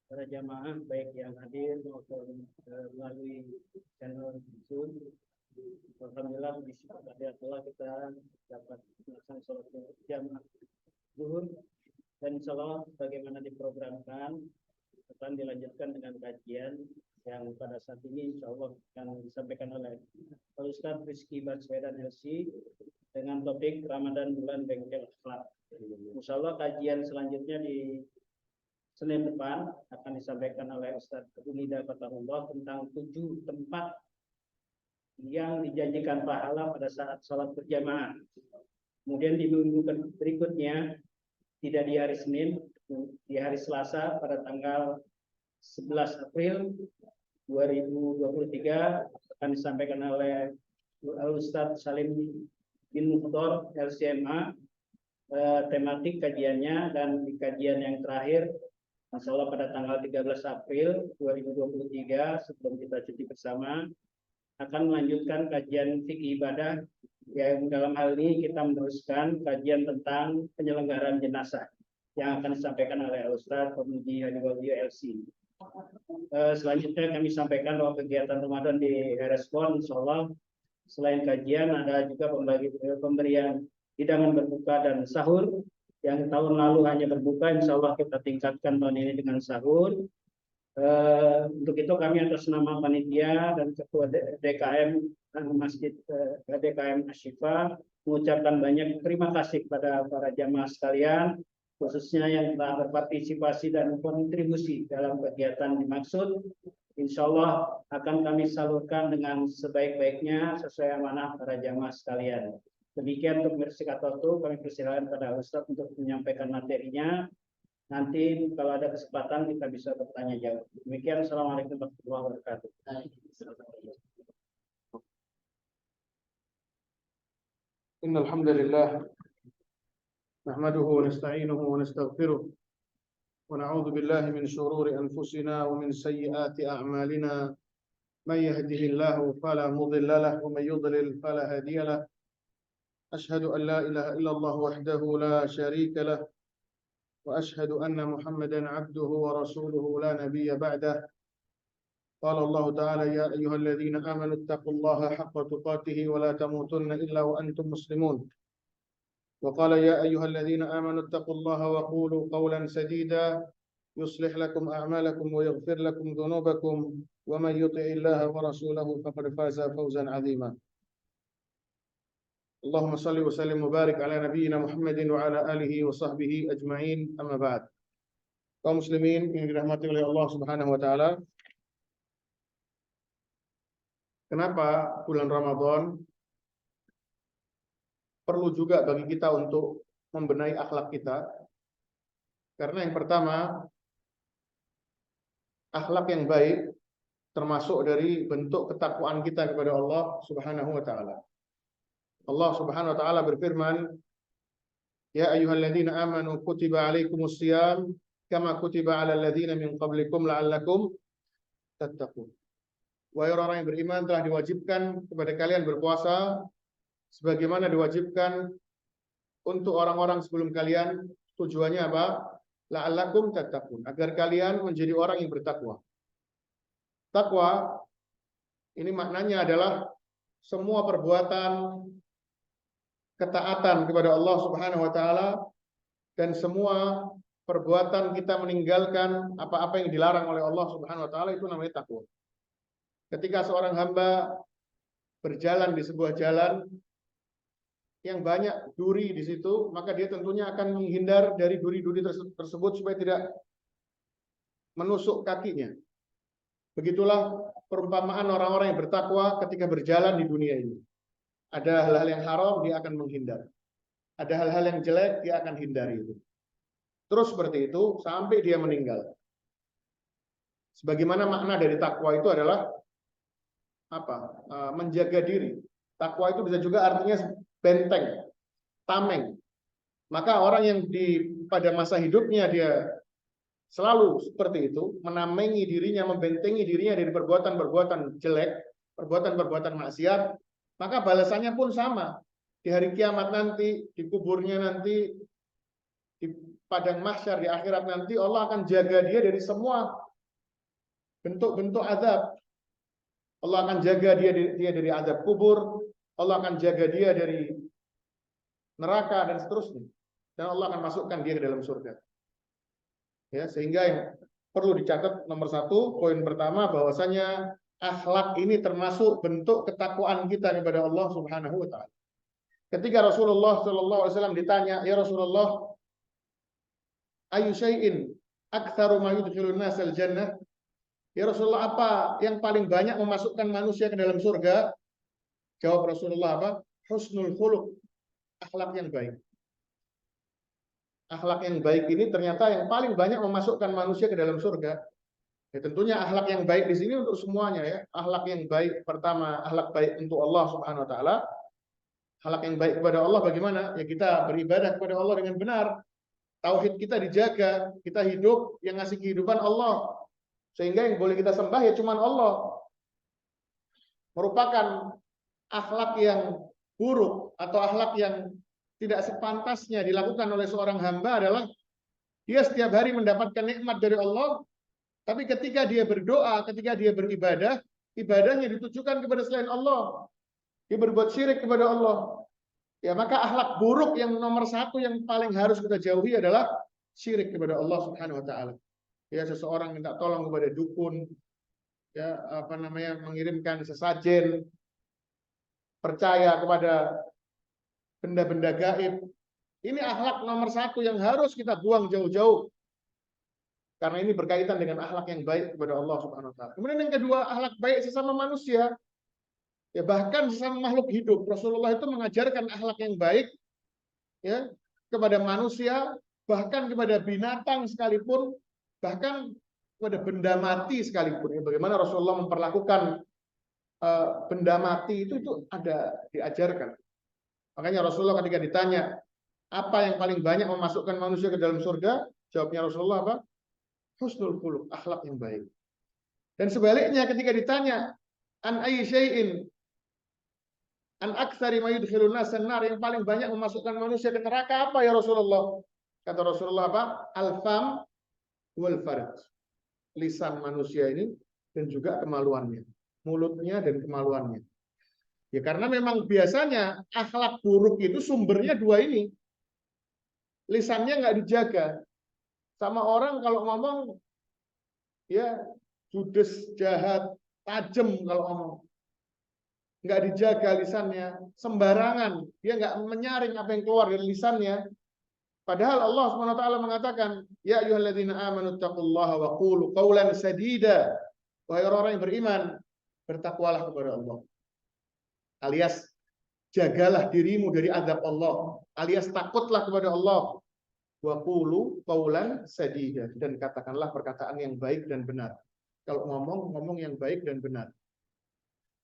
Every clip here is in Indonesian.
Para jamaah baik yang hadir maupun melalui channel Zoom, alhamdulillah telah kita dapat melaksanakan sholat jamaah zuhur, dan insyaallah bagaimana diprogramkan akan dilanjutkan dengan kajian yang pada saat ini insyaallah akan disampaikan oleh Ustaz Rizky Baswedan LC dengan topik Ramadan bulan bengkel akhlak. Insyaallah kajian selanjutnya di Senin depan akan disampaikan oleh Ustaz Unida Fatahullah tentang 7 tempat yang dijanjikan pahala pada saat sholat berjamaah. Kemudian di minggu berikutnya, tidak di hari Senin, di hari Selasa pada tanggal 11 April 2023 akan disampaikan oleh Ustaz Salim bin Mukhtar LCMA, tematik kajiannya, dan di kajian yang terakhir insyaallah pada tanggal 13 April 2023 sebelum kita cuti bersama akan melanjutkan kajian fikih ibadah, yang dalam hal ini kita meneruskan kajian tentang penyelenggaraan jenazah yang akan disampaikan oleh Ustaz Pemuji Hadiwaldio LC. Selanjutnya kami sampaikan bahwa kegiatan Ramadan di Respon insyaallah selain kajian ada juga pemberian hidangan berbuka dan sahur. Yang tahun lalu hanya berbuka, insya Allah kita tingkatkan tahun ini dengan sahur. Untuk itu kami atas nama panitia dan ketua DKM Masjid DKM Asyifa mengucapkan banyak terima kasih kepada para jamaah sekalian, khususnya yang telah berpartisipasi dan kontribusi dalam kegiatan dimaksud. Insya Allah akan kami salurkan dengan sebaik-baiknya sesuai amanah para jamaah sekalian. Demikian untuk Mersikatotu, kami persilakan pada Ustaz untuk menyampaikan materinya. Nanti kalau ada kesempatan kita bisa bertanya jawab. Demikian, Assalamualaikum warahmatullahi wabarakatuh. Innal hamdalillah nahmaduhu wa nasta'inuhu wa nastaghfiruh wa na'udzu billahi min shururi anfusina wa min sayyiati a'malina. May yahdihillahu fala mudilla lahu wa may yudlil fala hadiya lahu. أشهد أن لا إله إلا الله وحده لا شريك له وأشهد أن محمدا عبده ورسوله لا نبي بعده. قال الله تعالى يا أيها الذين آمنوا اتقوا الله حق تقاته ولا تموتن إلا وأنتم مسلمون. وقال يا أيها الذين آمنوا اتقوا الله وقولوا قولا سديدا يصلح لكم أعمالكم ويغفر لكم ذنوبكم ومن يطع الله ورسوله فقد فاز فوزا عظيما. Allahumma salli wa sallim wa barik ala nabiyyina Muhammadin wa ala alihi wa sahbihi ajma'in, amma ba'd. Kaum muslimin yang dirahmati oleh Allah Subhanahu wa taala, kenapa bulan Ramadan perlu juga bagi kita untuk membenahi akhlak kita? Karena yang pertama, akhlak yang baik termasuk dari bentuk ketakwaan kita kepada Allah Subhanahu wa taala. Allah Subhanahu wa taala berfirman, "Ya ayyuhalladzina amanu kutiba alaikumus shiyam kama kutiba alal ladzina min qablikum la'allakum tattaqun." Wahai orang yang beriman, telah diwajibkan kepada kalian berpuasa sebagaimana diwajibkan untuk orang-orang sebelum kalian. Tujuannya apa? La'allakum tattaqun, agar kalian menjadi orang yang bertakwa. Takwa ini maknanya adalah semua perbuatan ketaatan kepada Allah Subhanahu wa taala dan semua perbuatan kita meninggalkan apa-apa yang dilarang oleh Allah Subhanahu wa taala, itu namanya takwa. Ketika seorang hamba berjalan di sebuah jalan yang banyak duri di situ, maka dia tentunya akan menghindar dari duri-duri tersebut supaya tidak menusuk kakinya. Begitulah perumpamaan orang-orang yang bertakwa ketika berjalan di dunia ini. Ada hal-hal yang haram, dia akan menghindar. Ada hal-hal yang jelek, dia akan hindari itu. Terus seperti itu sampai dia meninggal. Sebagaimana makna dari takwa itu adalah apa? Menjaga diri. Takwa itu bisa juga artinya benteng, tameng. Maka orang yang pada masa hidupnya dia selalu seperti itu, menamengi dirinya, membentengi dirinya dari perbuatan-perbuatan jelek, perbuatan-perbuatan maksiat, maka balasannya pun sama. Di hari kiamat nanti, di kuburnya nanti, di padang mahsyar, di akhirat nanti, Allah akan jaga dia dari semua bentuk-bentuk azab. Allah akan jaga dia dari azab kubur, Allah akan jaga dia dari neraka dan seterusnya. Dan Allah akan masukkan dia ke dalam surga. Ya, sehingga yang perlu dicatat nomor satu, poin pertama bahwasanya akhlak ini termasuk bentuk ketakwaan kita kepada Allah Subhanahu wa taala. Ketika Rasulullah sallallahu alaihi wasallam ditanya, "Ya Rasulullah, ayu syai'in aktsaru ma yudkhilun nas al-jannah?" Ya Rasulullah, apa yang paling banyak memasukkan manusia ke dalam surga? Jawab Rasulullah apa? Husnul khuluq, akhlak yang baik. Akhlak yang baik ini ternyata yang paling banyak memasukkan manusia ke dalam surga. Ya, tentunya akhlak yang baik di sini untuk semuanya ya. Akhlak yang baik pertama, akhlak baik untuk Allah Subhanahu wa taala. Akhlak yang baik kepada Allah bagaimana? Ya kita beribadah kepada Allah dengan benar. Tauhid kita dijaga, kita hidup yang ngasih kehidupan Allah. Sehingga yang boleh kita sembah ya cuma Allah. Merupakan akhlak yang buruk atau akhlak yang tidak sepantasnya dilakukan oleh seorang hamba adalah dia setiap hari mendapatkan nikmat dari Allah, tapi ketika dia berdoa, ketika dia beribadah, ibadahnya ditujukan kepada selain Allah. Dia berbuat syirik kepada Allah. Ya, maka akhlak buruk yang nomor satu yang paling harus kita jauhi adalah syirik kepada Allah Subhanahu wa taala. Ya, seseorang minta tolong kepada dukun, ya mengirimkan sesajen, percaya kepada benda-benda gaib. Ini akhlak nomor satu yang harus kita buang jauh-jauh. Karena ini berkaitan dengan akhlak yang baik kepada Allah Subhanahu wa taala. Kemudian yang kedua, akhlak baik sesama manusia. Ya, bahkan sesama makhluk hidup. Rasulullah itu mengajarkan akhlak yang baik ya kepada manusia, bahkan kepada binatang sekalipun, bahkan kepada benda mati sekalipun. Ya, bagaimana Rasulullah memperlakukan benda mati itu ada diajarkan. Makanya Rasulullah ketika ditanya apa yang paling banyak memasukkan manusia ke dalam surga, jawabnya Rasulullah apa? Husnul khuluq, akhlak yang baik. Dan sebaliknya ketika ditanya an ayyi syai'in an aktsari ma yudkhilun nas an-nar, yang paling banyak memasukkan manusia ke neraka apa ya Rasulullah? Kata Rasulullah apa? Al-fam wal farj. Lisan manusia ini dan juga kemaluannya. Mulutnya dan kemaluannya. Ya karena memang biasanya akhlak buruk itu sumbernya dua ini. Lisannya nggak dijaga. Sama orang kalau ngomong ya judes, jahat, tajam kalau ngomong. Nggak dijaga lisannya, sembarangan. Dia nggak menyaring apa yang keluar dari lisannya. Padahal Allah SWT mengatakan, ya ayyuhalladzina amanu taqullaha wa qulu qawlan sadida. Wahai orang-orang yang beriman, bertakwalah kepada Allah. Alias jagalah dirimu dari azab Allah, alias takutlah kepada Allah. Wa qulu qawlan sadida, dan katakanlah perkataan yang baik dan benar. Kalau ngomong yang baik dan benar.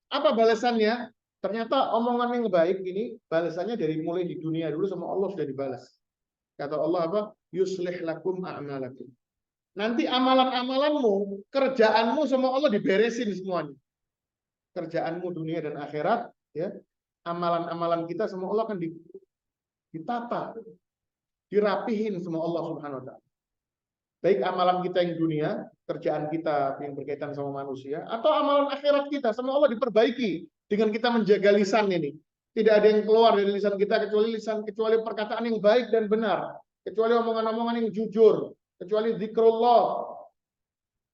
Apa balasannya? Ternyata omongan yang baik ini balasannya dari mulai di dunia dulu sama Allah sudah dibalas. Kata Allah apa? Yuslih lakum a'malakum. Nanti amalan-amalanmu, kerjaanmu sama Allah diberesin semuanya. Kerjaanmu dunia dan akhirat, ya, amalan-amalan kita sama Allah akan ditata, dirapihin sama Allah Subhanahu wa taala. Baik amalan kita yang dunia, kerjaan kita yang berkaitan sama manusia, atau amalan akhirat kita sama Allah diperbaiki dengan kita menjaga lisan ini. Tidak ada yang keluar dari lisan kita kecuali perkataan yang baik dan benar, kecuali omongan-omongan yang jujur, kecuali zikrullah.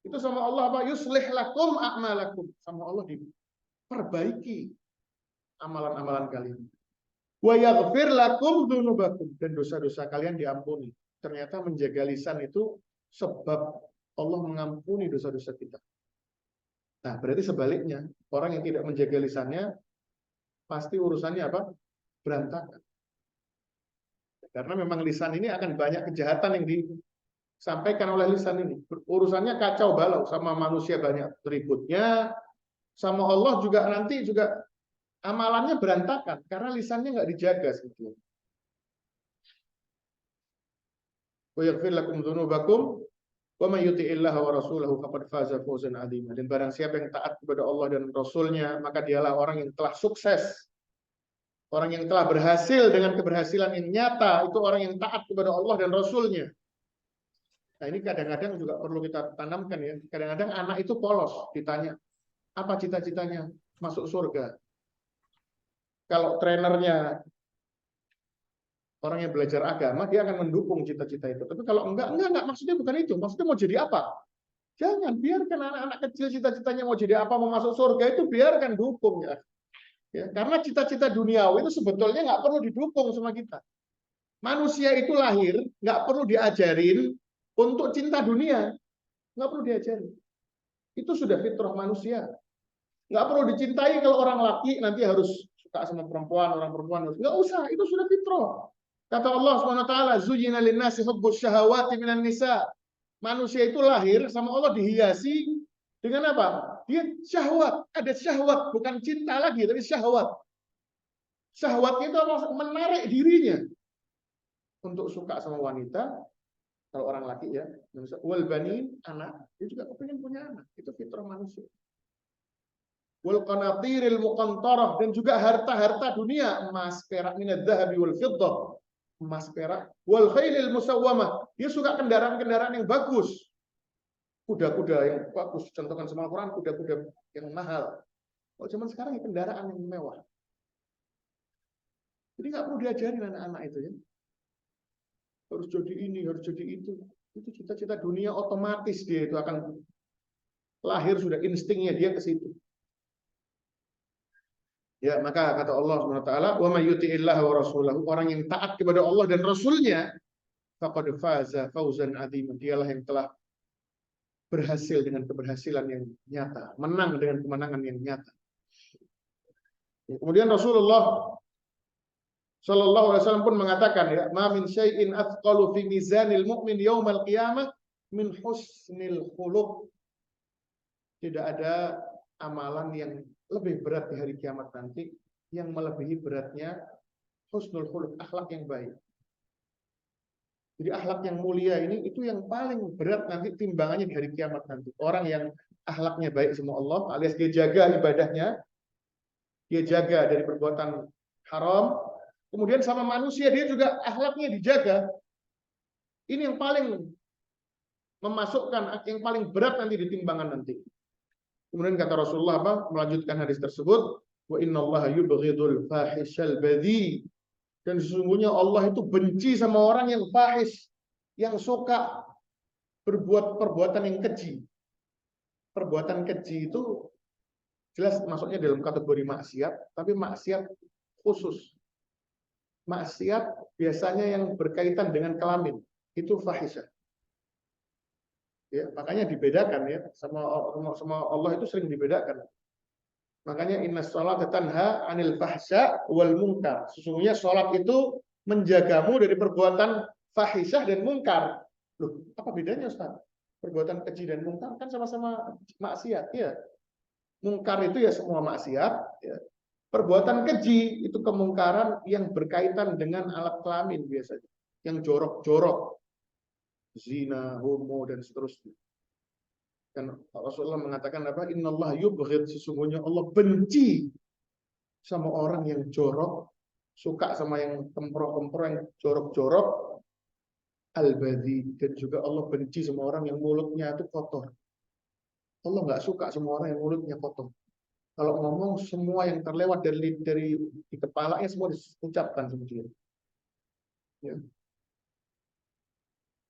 Itu sama Allah apa? Yuslih lakum a'malakum. Sama Allah diperbaiki amalan-amalan kalian. Wa yaghfir lakum dzunubakum, dan dosa-dosa kalian diampuni. Ternyata menjaga lisan itu sebab Allah mengampuni dosa-dosa kita. Nah, berarti sebaliknya, orang yang tidak menjaga lisannya pasti urusannya apa? Berantakan. Karena memang lisan ini akan banyak kejahatan yang disampaikan oleh lisan ini. Urusannya kacau balau, sama manusia banyak ributnya, sama Allah juga nanti juga amalannya berantakan karena lisannya nggak dijaga sebetulnya. Wa yaghfir lakum dzunubakum wa may yuti'illaha wa rasulahu faqad faza fawzan 'azima. Dan barang siapa yang taat kepada Allah dan Rasulnya, maka dialah orang yang telah sukses Orang yang telah berhasil dengan keberhasilan yang nyata, itu orang yang taat kepada Allah dan Rasul-Nya. Nah ini kadang-kadang juga perlu kita tanamkan ya. Kadang-kadang anak itu polos, ditanya, apa cita-citanya? Masuk surga. Kalau trainernya orang yang belajar agama, dia akan mendukung cita-cita itu. Tapi kalau enggak, maksudnya bukan itu. Maksudnya mau jadi apa? Jangan, biarkan anak-anak kecil cita-citanya mau jadi apa, mau masuk surga, itu biarkan, dukung ya. Ya, karena cita-cita duniawi itu sebetulnya nggak perlu didukung sama kita. Manusia itu lahir nggak perlu diajarin untuk cinta dunia, nggak perlu diajarin. Itu sudah fitrah manusia. Nggak perlu dicintai kalau orang laki nanti harus suka sama perempuan, orang perempuan nggak usah, itu sudah fitrah. Kata Allah SWT, zuyyina linnasi hubbus syahawati minan nisa. Manusia itu lahir sama Allah dihiasi dengan apa? Dia syahwat, ada syahwat, bukan cinta lagi, tapi syahwat. Syahwat itu menarik dirinya untuk suka sama wanita, kalau orang laki ya, wal banin, anak, dia juga pengen punya anak, itu fitrah manusia. Wal qanatiril muqantarah, dan juga harta-harta dunia, emas, perak, minadz dzahabi wal fiddah, emas, perak, wal khailil musawwamah, dia suka kendaraan-kendaraan yang bagus. Kuda-kuda yang bagus, contohkan sama Al-Quran, kuda-kuda yang mahal. Kalau zaman sekarang ya kendaraan yang mewah. Jadi nggak perlu diajarin anak-anak itu ya. Harus jadi ini, harus jadi itu. Itu cita-cita dunia, otomatis dia itu akan lahir sudah instingnya dia ke situ. Ya, maka kata Allah SWT, wa may yuti'illah wa rasulahu, orang yang taat kepada Allah dan Rasulnya, faqad faza fawzan aziman, dialah yang telah berhasil dengan keberhasilan yang nyata, menang dengan kemenangan yang nyata. Kemudian Rasulullah Shallallahu Alaihi Wasallam pun mengatakan ya, ma min syai'in athqalu fi mizanil mu'min yaumal qiyamah min husnil khuluq. Tidak ada amalan yang lebih berat di hari kiamat nanti yang melebihi beratnya husnul khuluq, akhlak yang baik. Jadi akhlak yang mulia ini itu yang paling berat nanti timbangannya di hari kiamat nanti. Orang yang akhlaknya baik sama Allah, alias dia jaga ibadahnya, dia jaga dari perbuatan haram, kemudian sama manusia dia juga akhlaknya dijaga. Ini yang paling memasukkan, yang paling berat nanti di timbangan nanti. Kemudian kata Rasulullah apa? Melanjutkan hadis tersebut, wa innallaha yubghidul fahishal badhi. Dan sesungguhnya Allah itu benci sama orang yang fahish, yang suka berbuat perbuatan yang keji. Perbuatan keji itu jelas masuknya dalam kategori maksiat, tapi maksiat khusus. Maksiat biasanya yang berkaitan dengan kelamin, itu fahisyah. Ya, makanya dibedakan ya, sama Allah itu sering dibedakan. Makanya inna sholata tanha anil fahsya wal munkar. Sesungguhnya sholat itu menjagamu dari perbuatan fahisyah dan munkar. Loh, apa bedanya Ustaz? Perbuatan keji dan munkar kan sama-sama maksiat, ya. Munkar itu ya semua maksiat, ya. Perbuatan keji itu kemungkaran yang berkaitan dengan alat kelamin biasanya, yang jorok-jorok, zina, homo dan seterusnya. Dan Rasulullah mengatakan apa? Innallaha yubghid, sesungguhnya Allah benci sama orang yang jorok, suka sama yang kempro-kempro, yang jorok-jorok, al-badhi, dan juga Allah benci sama orang yang mulutnya itu kotor. Allah nggak suka sama orang yang mulutnya kotor. Kalau ngomong semua yang terlewat dari di kepalanya semua diucapkan sama dia. Ya.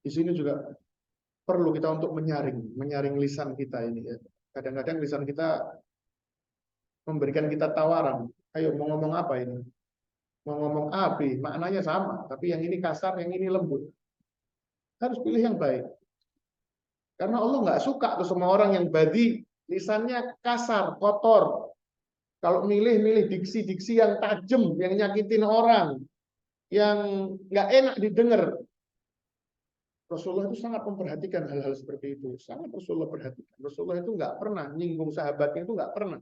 Di sini juga perlu kita untuk menyaring lisan kita ini ya. Kadang-kadang lisan kita memberikan kita tawaran. Ayo mau ngomong apa ini? Mau ngomong A, B, maknanya sama, tapi yang ini kasar, yang ini lembut. Harus pilih yang baik. Karena Allah nggak suka tuh sama orang yang badi, lisannya kasar, kotor. Kalau milih diksi-diksi yang tajam, yang nyakitin orang, yang nggak enak didengar. Rasulullah itu sangat memperhatikan hal-hal seperti itu. Sangat Rasulullah perhatikan. Rasulullah itu nggak pernah nyinggung sahabatnya, itu nggak pernah.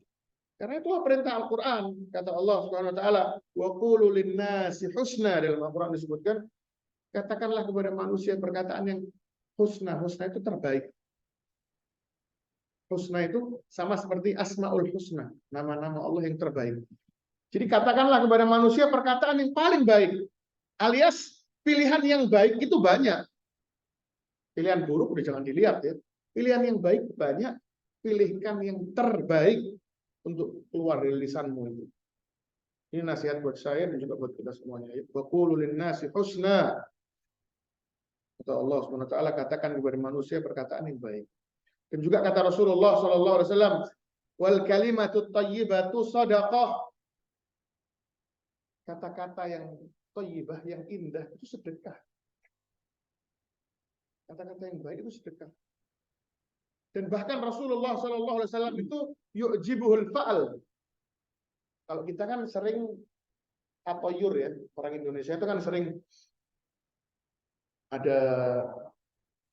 Karena itulah perintah Al-Quran. Kata Allah Subhanahu Wa Taala, wa qulu linnasi husna, dalam Al-Quran disebutkan, katakanlah kepada manusia perkataan yang husna. Husna itu terbaik. Husna itu sama seperti Asmaul Husna, nama-nama Allah yang terbaik. Jadi katakanlah kepada manusia perkataan yang paling baik. Alias pilihan yang baik itu banyak. Pilihan buruk udah jangan dilihat ya. Pilihan yang baik banyak. Pilihkan yang terbaik untuk keluar dari lisanmu itu. Ini nasihat buat saya dan juga buat kita semuanya. Wa qulu lin-nasi husna. Kata Allah SWT, katakan kepada manusia perkataan yang baik. Dan juga kata Rasulullah SAW, wal kalimatut thayyibatu shadaqah. Kata-kata yang thayyibah, yang indah itu sedekah. Kata-kata yang baik itu sedekah. Dan bahkan Rasulullah SAW itu yu'jibuhul fa'al. Kalau kita kan sering tatoyur ya, orang Indonesia itu kan sering ada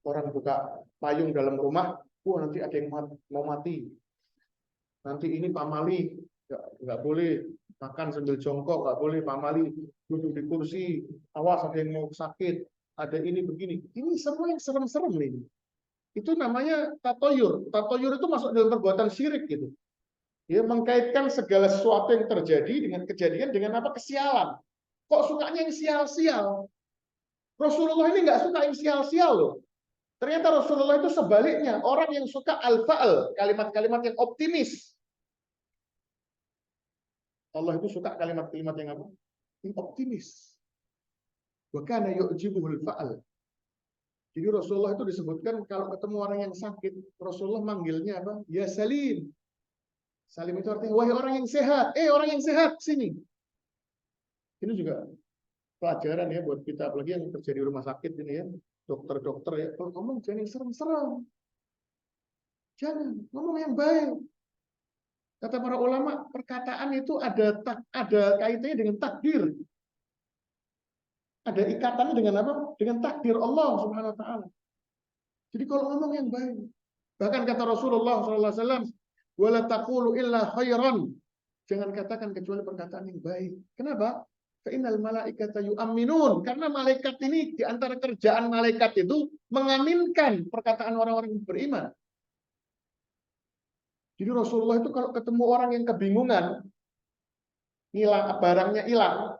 orang buka payung dalam rumah, nanti ada yang mau mati. Nanti ini pamali, nggak boleh makan sambil jongkok, nggak boleh pamali duduk di kursi, awas ada yang mau sakit, ada ini begini. Ini semua yang serem-serem nih. Itu namanya tatoyur. Tatoyur itu masuk dalam perbuatan syirik gitu. Dia mengkaitkan segala sesuatu yang terjadi dengan kejadian dengan apa? Kesialan. Kok sukanya yang sial-sial? Rasulullah ini nggak suka yang sial-sial loh. Ternyata Rasulullah itu sebaliknya, orang yang suka al-fa'al, kalimat-kalimat yang optimis. Allah itu suka kalimat-kalimat yang apa? Yang optimis. Wa kana yu'jibuhul fa'al. Jadi Rasulullah itu disebutkan kalau ketemu orang yang sakit, Rasulullah manggilnya apa? Ya Salim. Salim itu artinya, wahai orang yang sehat. Orang yang sehat, sini. Ini juga pelajaran ya buat kita, apalagi yang kerja di rumah sakit ini ya. Dokter-dokter ya, kalau ngomong jangan yang serem-serem. Jangan, ngomong yang baik. Kata para ulama, perkataan itu ada kaitannya dengan takdir. Ada ikatannya dengan apa? Dengan takdir Allah Subhanahu wa taala. Jadi kalau ngomong yang baik. Bahkan kata Rasulullah SAW, wala taqulu illa khairan. Jangan katakan kecuali perkataan yang baik. Kenapa? Fa'innal malaikata yu'minun. Karena malaikat ini di antara kerjaan malaikat itu mengaminkan perkataan orang-orang yang beriman. Jadi Rasulullah itu kalau ketemu orang yang kebingungan, barangnya hilang,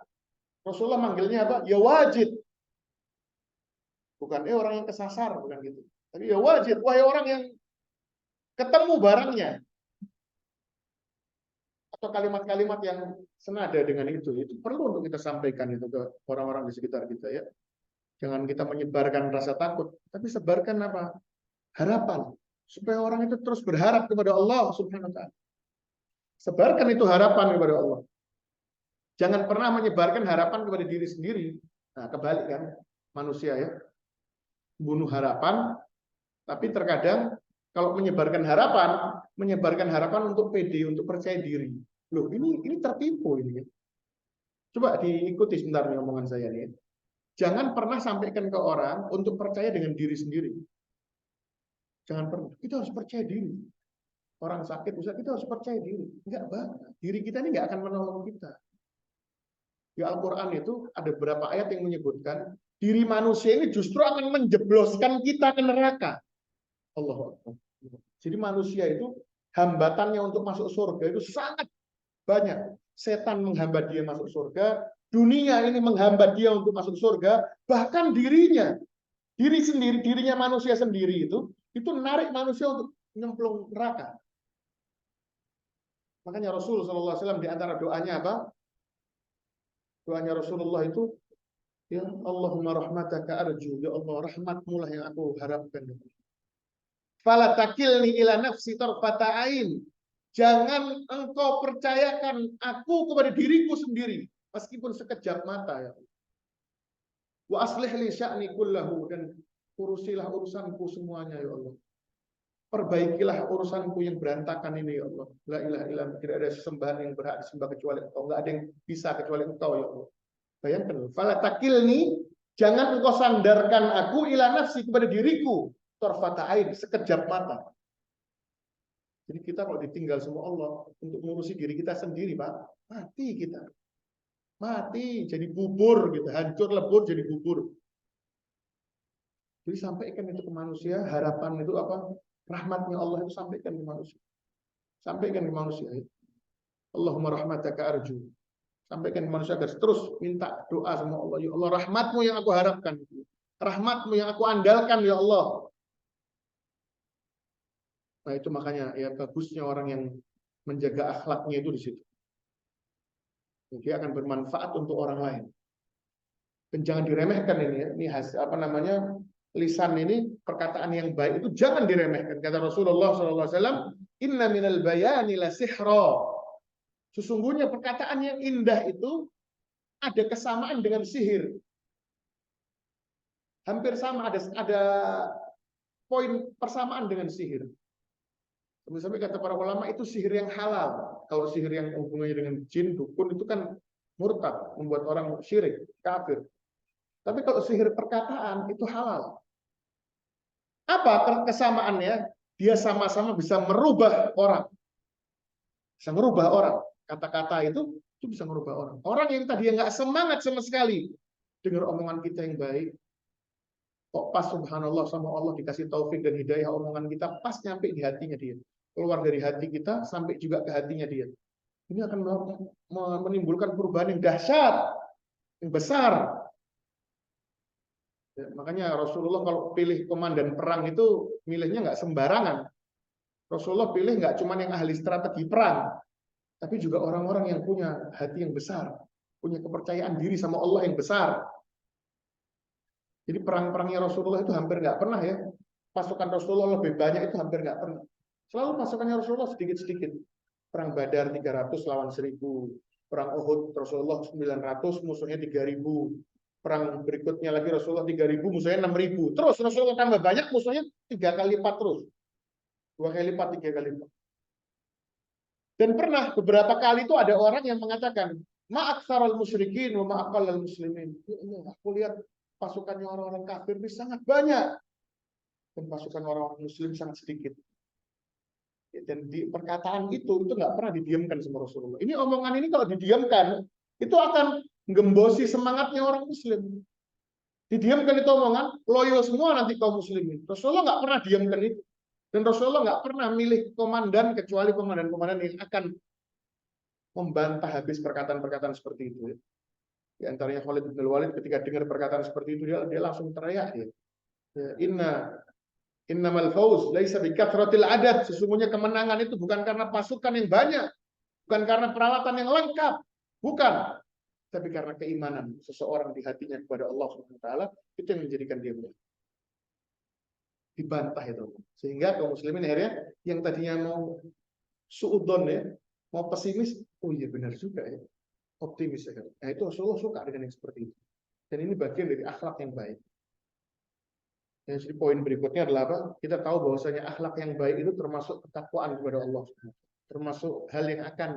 Rasulullah manggilnya apa? Ya wajid. Bukan orang yang kesasar, bukan gitu. Tapi ya wajid, wahai orang yang ketemu barangnya. Atau kalimat-kalimat yang senada dengan itu perlu untuk kita sampaikan itu ke orang-orang di sekitar kita ya. Jangan kita menyebarkan rasa takut, tapi sebarkan apa? Harapan. Supaya orang itu terus berharap kepada Allah Subhanahu wa taala. Sebarkan itu harapan kepada Allah. Jangan pernah menyebarkan harapan kepada diri sendiri. Nah, kebalik kan manusia ya. Bunuh harapan, tapi terkadang kalau menyebarkan harapan untuk pede, untuk percaya diri. Loh, ini tertipu ini. Coba diikuti sebentar nih omongan saya nih. Jangan pernah sampaikan ke orang untuk percaya dengan diri sendiri. Jangan pernah. Kita harus percaya diri. Orang sakit, kita harus percaya diri. Enggak banget. Diri kita ini enggak akan menolong kita. Di Al-Quran itu ada beberapa ayat yang menyebutkan diri manusia ini justru akan menjebloskan kita ke neraka. Allahu Akbar. Jadi manusia itu hambatannya untuk masuk surga itu sangat banyak. Setan menghambat dia masuk surga, dunia ini menghambat dia untuk masuk surga, bahkan dirinya manusia sendiri itu menarik manusia untuk nyemplung neraka. Makanya Rasul SAW di antara doanya apa? Doanya Rasulullah itu, ya Allahumma rahmataka arju, ya Allah rahmatmu lah yang aku harapkan. Fala takilni ila nafsi tarfata ain. Jangan engkau percayakan aku kepada diriku sendiri, meskipun sekejap mata ya. Wa aslih li sya'ni kullahu, dan urusilah urusanku semuanya ya Allah. Perbaikilah urusanku yang berantakan ini ya Allah. La ilaha illallah, tidak ada sesembahan yang berhak disembah kecuali Engkau, enggak ada yang bisa kecuali Engkau ya Allah. Bayangkan, fala takilni, jangan engkau sandarkan aku ila nafsi, kepada diriku, tarfata ain, sekejap mata. Jadi kita kalau ditinggal sama Allah untuk ngurusi diri kita sendiri, Pak, mati kita. Mati, jadi bubur gitu, hancur lebur jadi bubur. Jadi sampaikan itu ke manusia, harapan itu apa? Rahmatnya Allah itu sampaikan ke manusia. Sampaikan ke manusia. Allahumma rahmataka arju. Sampaikan manusia agar terus minta doa sama Allah. Ya Allah, rahmatmu yang aku harapkan. Rahmatmu yang aku andalkan, ya Allah. Nah itu makanya ya bagusnya orang yang menjaga akhlaknya itu di situ. Dia akan bermanfaat untuk orang lain. Dan jangan diremehkan ini ya. Ini apa namanya, lisan ini, perkataan yang baik itu jangan diremehkan. Kata Rasulullah SAW, Inna minal bayani la sihra. Sesungguhnya perkataan yang indah itu ada kesamaan dengan sihir. Hampir sama, ada poin persamaan dengan sihir. Sampai kata para ulama itu sihir yang halal. Kalau sihir yang hubungannya dengan jin, dukun itu kan murtad, membuat orang syirik, kafir. Tapi kalau sihir perkataan itu halal. Apa kesamaannya? Dia sama-sama bisa merubah orang. Bisa merubah orang. Kata-kata itu bisa merubah orang. Orang yang tadi nggak semangat sama sekali dengar omongan kita yang baik, kok pas subhanallah sama Allah dikasih taufik dan hidayah, omongan kita pas nyampe di hatinya dia. Keluar dari hati kita sampai juga ke hatinya dia. Ini akan menimbulkan perubahan yang dahsyat, yang besar. Ya, makanya Rasulullah kalau pilih komandan perang itu milihnya nggak sembarangan. Rasulullah pilih nggak cuma yang ahli strategi perang, tapi juga orang-orang yang punya hati yang besar, punya kepercayaan diri sama Allah yang besar. Jadi perang-perangnya Rasulullah itu hampir nggak pernah ya. Pasukan Rasulullah lebih banyak itu hampir nggak pernah. Selalu pasukannya Rasulullah sedikit-sedikit. Perang Badar 300 lawan 1000. Perang Uhud Rasulullah 900, musuhnya 3000. Perang berikutnya lagi Rasulullah 3000, musuhnya 6000. Terus Rasulullah tambah banyak, musuhnya 3 kali lipat terus. 2 kali lipat, 3 kali lipat. Dan pernah beberapa kali itu ada orang yang mengatakan, ma'aksarul musyrikin wa ma'aqallal muslimin. Ya Allah, aku lihat pasukannya orang-orang kafir ini sangat banyak. Dan pasukan orang-orang muslim sangat sedikit. Dan di perkataan itu nggak pernah didiamkan sama Rasulullah. Ini omongan ini kalau didiamkan, itu akan gembosi semangatnya orang muslim. Didiamkan itu omongan, loyal semua nanti kaum muslimin. Rasulullah nggak pernah diamkan itu. Dan Rasulullah nggak pernah milih komandan, kecuali komandan-komandan yang akan membantah habis perkataan-perkataan seperti itu. Di antaranya Khalid bin Walid ketika dengar perkataan seperti itu, dia langsung teriak. Innamal fauz laisa bikathratil adad. Sesungguhnya kemenangan itu bukan karena pasukan yang banyak, bukan karena peralatan yang lengkap, bukan, tapi karena keimanan seseorang di hatinya kepada Allah Subhanahu wa taala, itu yang menjadikan dia menang. Dibantah itu. Sehingga kaum muslimin akhirnya yang tadinya mau suudzon ya, mau pesimis, oh iya benar juga ya. Optimis ya. Nah, itu Rasulullah suka dengan yang seperti itu. Dan ini bagian dari akhlak yang baik. Jadi poin berikutnya adalah apa? Kita tahu bahwasanya akhlak yang baik itu termasuk ketakwaan kepada Allah, termasuk hal yang akan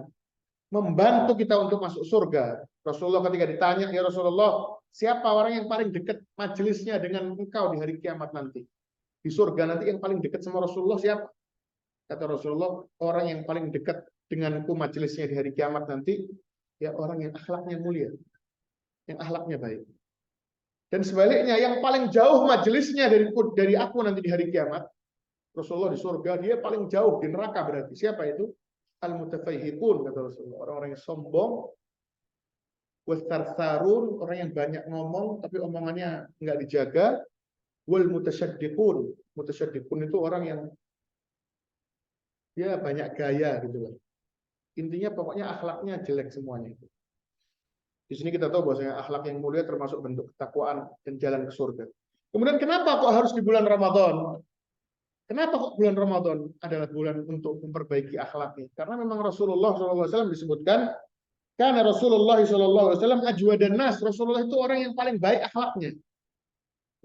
membantu kita untuk masuk surga. Rasulullah ketika ditanya, ya Rasulullah, siapa orang yang paling dekat majelisnya dengan engkau di hari kiamat nanti? Di surga nanti yang paling dekat sama Rasulullah siapa? Kata Rasulullah, orang yang paling dekat denganku majelisnya di hari kiamat nanti, ya orang yang akhlaknya mulia, yang akhlaknya baik. Dan sebaliknya, yang paling jauh majelisnya dari aku nanti di hari kiamat, Rasulullah di surga, dia paling jauh di neraka berarti. Siapa itu? Al-mutafayhikun, kata Rasulullah. Orang-orang yang sombong, wastarsarun, orang yang banyak ngomong, tapi omongannya nggak dijaga. Wal mutasyaddiqun. Mutasyaddiqun itu orang yang dia banyak gaya gitu. Intinya pokoknya akhlaknya jelek semuanya. Di sini kita tahu bahwasanya akhlak yang mulia termasuk bentuk ketakwaan dan jalan ke surga. Kemudian kenapa kok harus di bulan Ramadan? Kenapa kok bulan Ramadan adalah bulan untuk memperbaiki akhlaknya? Karena memang Rasulullah SAW disebutkan, karena Rasulullah SAW ajwadan nas. Rasulullah itu orang yang paling baik akhlaknya.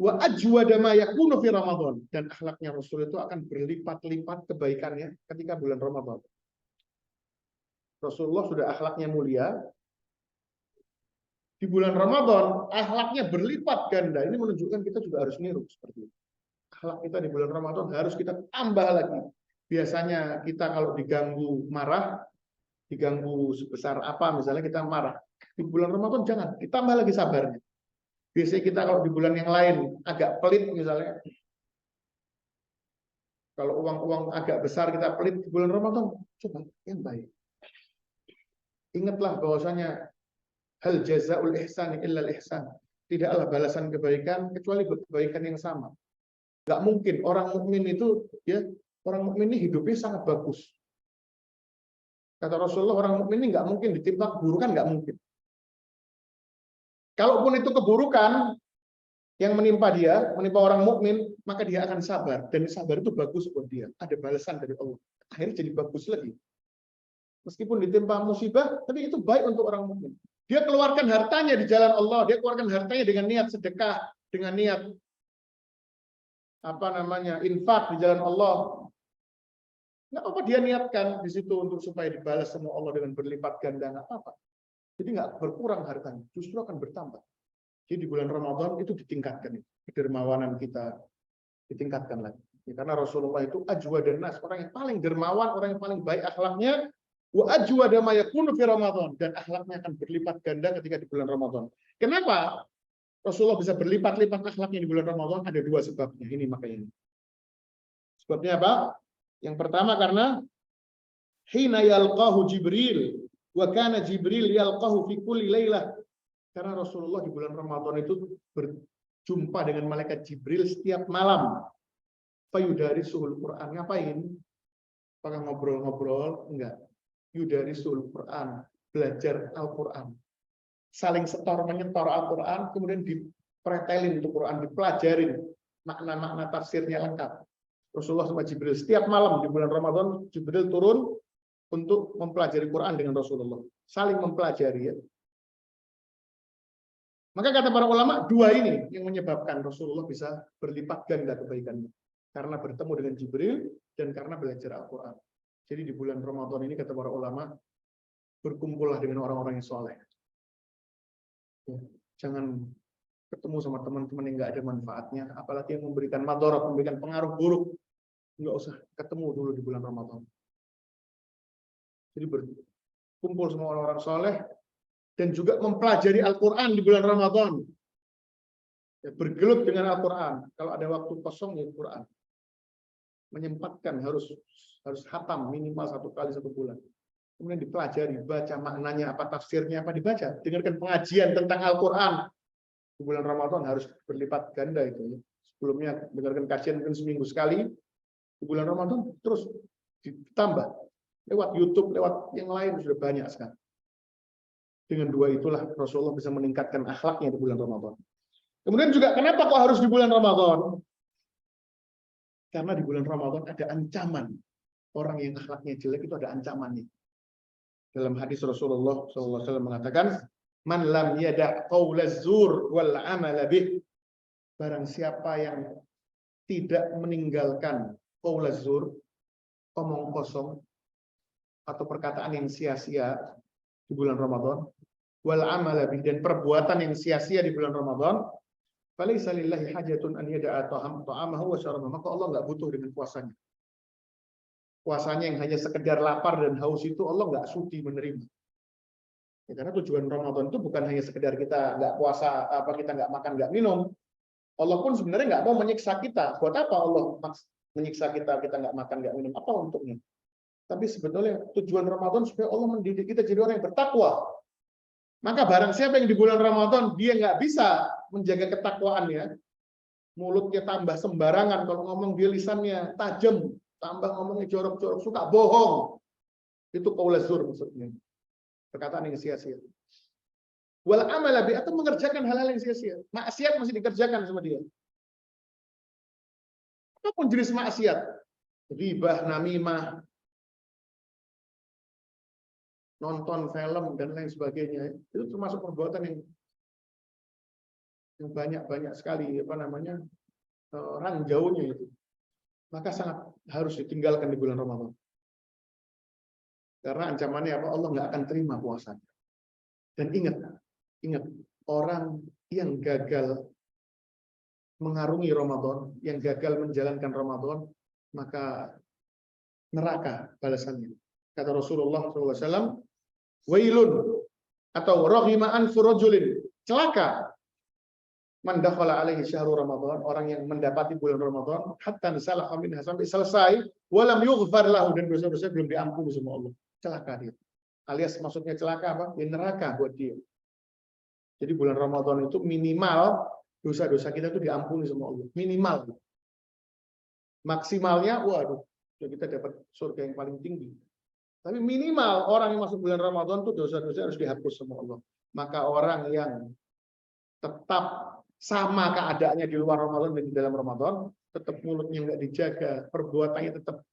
Wa ajwada ma yakunu fi Ramadan. Dan akhlaknya Rasul itu akan berlipat-lipat kebaikannya ketika bulan Ramadan. Rasulullah sudah akhlaknya mulia. Di bulan Ramadan, akhlaknya berlipat ganda. Ini menunjukkan kita juga harus niru seperti itu. Akhlak kita di bulan Ramadan harus kita tambah lagi. Biasanya kita kalau diganggu marah, diganggu sebesar apa, misalnya kita marah. Di bulan Ramadan jangan, ditambah lagi sabarnya. Biasanya kita kalau di bulan yang lain agak pelit misalnya. Kalau uang-uang agak besar kita pelit, di bulan Ramadan coba yang baik. Ingatlah bahwasanya Hal jazaul ihsani illal ihsan. Tidaklah balasan kebaikan kecuali kebaikan yang sama. Nggak mungkin orang mukmin itu, ya, orang mukmin ini hidupnya sangat bagus. Kata Rasulullah, orang mukmin ini nggak mungkin ditimpa keburukan, nggak mungkin. Kalaupun itu keburukan yang menimpa dia, menimpa orang mukmin, maka dia akan sabar, dan sabar itu bagus buat dia. Ada balasan dari Allah. Akhirnya jadi bagus lagi. Meskipun ditimpa musibah, tapi itu baik untuk orang mukmin. Dia keluarkan hartanya di jalan Allah, dia keluarkan hartanya dengan niat sedekah, dengan niat infak di jalan Allah. Nggak apa-apa dia niatkan di situ untuk supaya dibalas sama Allah dengan berlipat ganda, nggak apa-apa. Jadi nggak berkurang hartanya, justru akan bertambah. Jadi di bulan Ramadan itu ditingkatkan, kedermawanan kita ditingkatkan lagi. Ya, karena Rasulullah itu ajwadan nas, orang yang paling dermawan, orang yang paling baik akhlaknya, wa ajwada ma yakunu fi Ramadan, dan akhlaknya akan berlipat ganda ketika di bulan Ramadan. Kenapa Rasulullah bisa berlipat-lipat akhlaknya di bulan Ramadan? Ada dua sebabnya. Ini makanya ini. Sebabnya apa? Yang pertama karena hina yalqahu Jibril wa kana Jibril yalqahu fi kulli lailah. Karena Rasulullah di bulan Ramadan itu berjumpa dengan malaikat Jibril setiap malam. Fayudarisuhul Quran. Ngapain? Apakah ngobrol-ngobrol? Enggak. Yudarisuhul Quran. Belajar Al-Quran. Saling setor menyetor Al-Quran, kemudian dipretelin untuk Quran, dipelajarin makna-makna tafsirnya lengkap. Rasulullah sama Jibril setiap malam di bulan Ramadan, Jibril turun untuk mempelajari Quran dengan Rasulullah, saling mempelajari, ya. Maka kata para ulama, dua ini yang menyebabkan Rasulullah bisa berlipat ganda kebaikannya, karena bertemu dengan Jibril dan karena belajar Al-Quran. Jadi di bulan Ramadan ini kata para ulama, berkumpullah dengan orang-orang yang soleh. Ya, jangan ketemu sama teman-teman yang nggak ada manfaatnya, apalagi yang memberikan madarat, memberikan pengaruh buruk. Nggak usah ketemu dulu di bulan Ramadan. Jadi berkumpul sama orang-orang soleh dan juga mempelajari Al-Quran di bulan Ramadan. Ya, bergelut dengan Al-Quran. Kalau ada waktu kosong ya Al-Quran. Menyempatkan harus khatam minimal 1 kali 1 bulan. Kemudian dipelajari, baca maknanya apa, tafsirnya apa, dibaca. Dengarkan pengajian tentang Al-Quran. Di bulan Ramadan harus berlipat ganda itu. Sebelumnya dengarkan kajian mungkin seminggu sekali. Di bulan Ramadan terus ditambah. Lewat YouTube, lewat yang lain sudah banyak sekali. Dengan dua itulah Rasulullah bisa meningkatkan akhlaknya di bulan Ramadan. Kemudian juga kenapa kok harus di bulan Ramadan? Karena di bulan Ramadan ada ancaman. Orang yang akhlaknya jelek itu ada ancamannya. Dalam hadis Rasulullah SAW mengatakan, man lam yada' qaulaz zur wal amala bih. Barang siapa yang tidak meninggalkan qaulaz zur, omong kosong atau perkataan yang sia-sia di bulan Ramadan, wal amala bih, dan perbuatan yang sia-sia di bulan Ramadan, falaysa lillahi hajatun an yada'a ta'amahu wa syarabahu. Maka Allah enggak butuh dengan puasanya. Puasanya yang hanya sekedar lapar dan haus itu Allah nggak sudi menerima. Ya, karena tujuan Ramadan itu bukan hanya sekedar kita nggak puasa, kita nggak makan, nggak minum. Allah pun sebenarnya nggak mau menyiksa kita. Buat apa Allah menyiksa kita nggak makan, nggak minum? Apa untuknya? Tapi sebetulnya tujuan Ramadan supaya Allah mendidik kita jadi orang yang bertakwa. Maka barang siapa yang di bulan Ramadan dia nggak bisa menjaga ketakwaannya, mulutnya tambah sembarangan, kalau ngomong dia lisannya tajam, tambah ngomongnya jorok-jorok, suka bohong. Itu qaulaz zur maksudnya. Perkataan yang sia-sia. Wal amala bi, atau mengerjakan hal-hal yang sia-sia. Maksiat masih dikerjakan sama dia. Apapun jenis maksiat. Ghibah, namimah, nonton film dan lain sebagainya. Itu termasuk perbuatan yang banyak sekali ranjaunya itu. Maka sangat harus ditinggalkan di bulan Ramadan. Karena ancamannya apa? Allah nggak akan terima puasanya. Dan ingat, orang yang gagal mengarungi Ramadan, yang gagal menjalankan Ramadan, maka neraka balasannya. Kata Rasulullah SAW, wailun atau rahima anfu rajulin, celaka man dakhala alaihi syahru Ramadan, orang yang mendapati bulan Ramadan hatta salah minha, sampai selesai, walam yughfar lahu, dan dosa-dosa belum diampuni sama Allah. Celaka dia. Alias maksudnya celaka apa? Ya neraka buat dia. Jadi bulan Ramadan itu minimal dosa-dosa kita itu diampuni sama Allah. Minimal. Maksimalnya, waduh, kita dapat surga yang paling tinggi. Tapi minimal orang yang masuk bulan Ramadan itu dosa-dosa harus dihapus sama Allah. Maka orang yang tetap sama keadaannya di luar Ramadan dan di dalam Ramadan, tetap mulutnya nggak dijaga, perbuatannya tetap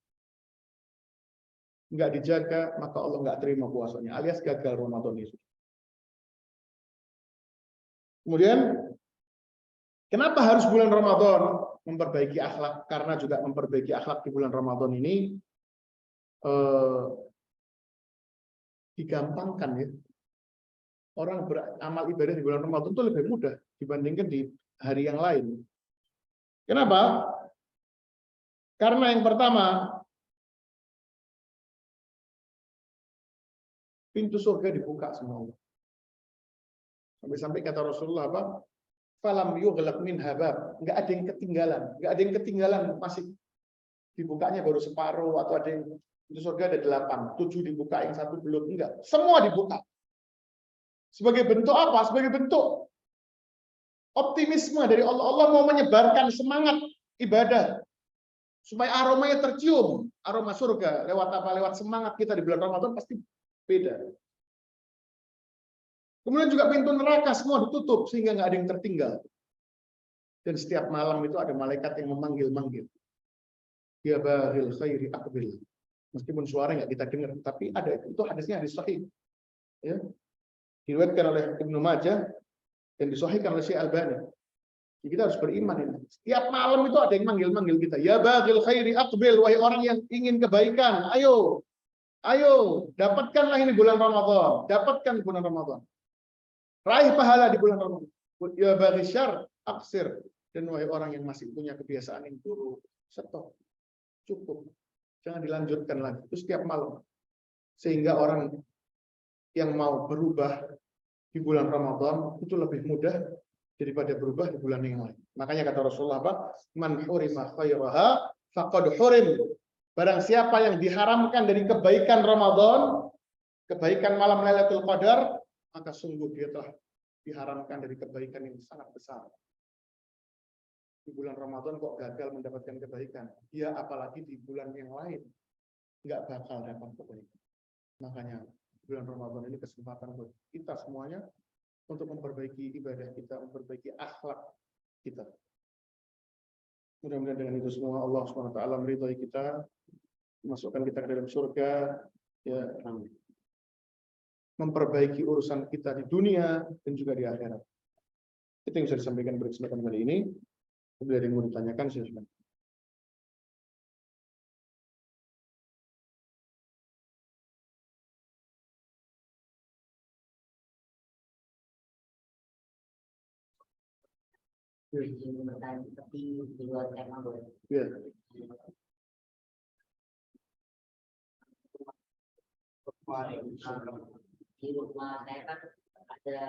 nggak dijaga, maka Allah nggak terima puasanya, alias gagal Ramadan itu. Kemudian, kenapa harus bulan Ramadan? Memperbaiki akhlak, karena juga memperbaiki akhlak di bulan Ramadan ini digampangkan ya. Orang beramal ibadah di bulan Ramadan itu lebih mudah dibandingkan di hari yang lain. Kenapa? Karena yang pertama, pintu surga dibuka semua. Sampai-sampai kata Rasulullah apa? Falam yughlaq min habab. Enggak ada yang ketinggalan. Enggak ada yang ketinggalan, masih dibukanya baru separuh, atau ada yang pintu surga ada 8, 7 dibuka, yang 1 belum. Enggak, semua dibuka. Sebagai bentuk apa? Sebagai bentuk optimisme dari Allah. Allah mau menyebarkan semangat ibadah supaya aromanya tercium, aroma surga. Lewat apa? Lewat semangat kita di bulan Ramadan pasti beda. Kemudian juga pintu neraka semua ditutup sehingga nggak ada yang tertinggal. Dan setiap malam itu ada malaikat yang memanggil-manggil. Ya baghil khairi aqbil. Meskipun suara nggak kita dengar, tapi ada itu hadisnya hadis sahih. Ya. Diriwayatkan oleh Ibnu Majah dan disahihkan oleh Syekh Albani. Jadi kita harus beriman ini. Setiap malam itu ada yang manggil-manggil kita. Ya baghil khairi aqbil, wahai orang yang ingin kebaikan, ayo. Ayo, dapatkanlah ini bulan Ramadan. Dapatkan bulan Ramadan. Raih pahala di bulan Ramadan. Ya baghi syarr aqsir. Dan wahai orang yang masih punya kebiasaan yang buruk, stop. Cukup. Jangan dilanjutkan lagi. Itu setiap malam. Sehingga orang yang mau berubah di bulan Ramadan itu lebih mudah daripada berubah di bulan yang lain. Makanya kata Rasulullah apa? Man hurima khairaha faqad hurim. Barang siapa yang diharamkan dari kebaikan Ramadan, kebaikan malam Lailatul Qadar, maka sungguh dia telah diharamkan dari kebaikan yang sangat besar. Di bulan Ramadan kok gagal mendapatkan kebaikan? Ya apalagi di bulan yang lain nggak bakal dapat kebaikan. Makanya bulan Ramadan ini kesempatan buat kita semuanya untuk memperbaiki ibadah kita, memperbaiki akhlak kita. Mudah-mudahan dengan itu semua Allah SWT meridhai kita, masukkan kita ke dalam surga, ya, memperbaiki urusan kita di dunia dan juga di akhirat. Itu yang bisa disampaikan pada kesempatan kali ini. Bila ada yang mau ditanyakan, silakan. Tapi di luar tema boleh. Ya. Di rumah saya kan ada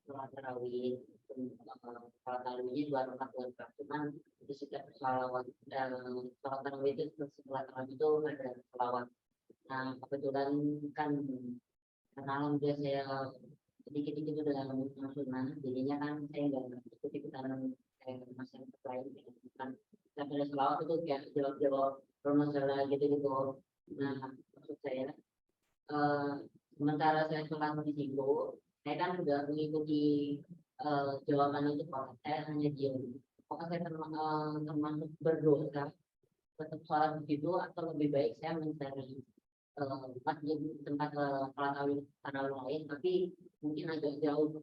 sholat tarawih, sholat tarawihnya 2 rakaat lengkap. Cuman di setiap sholat tarawih itu setelah tarawih itu ada sholawat. Nah kebetulan kan karena alhamdulillah saya sedikit-sedikit udah sunnah, jadinya kan saya nggak ikut-ikutan masyarakat lain kan. Tapi ada sholawat itu kayak jawab masalah gitu-gitu. Nah maksud saya sementara saya sholat di situ, saya kan sudah mengikuti jawaban itu Pak. Saya hanya diam. Apakah saya termasuk berdosa tetap sholat di situ, atau lebih baik saya mencari masjid tempat sholat tarawih lain, tapi mungkin agak jauh.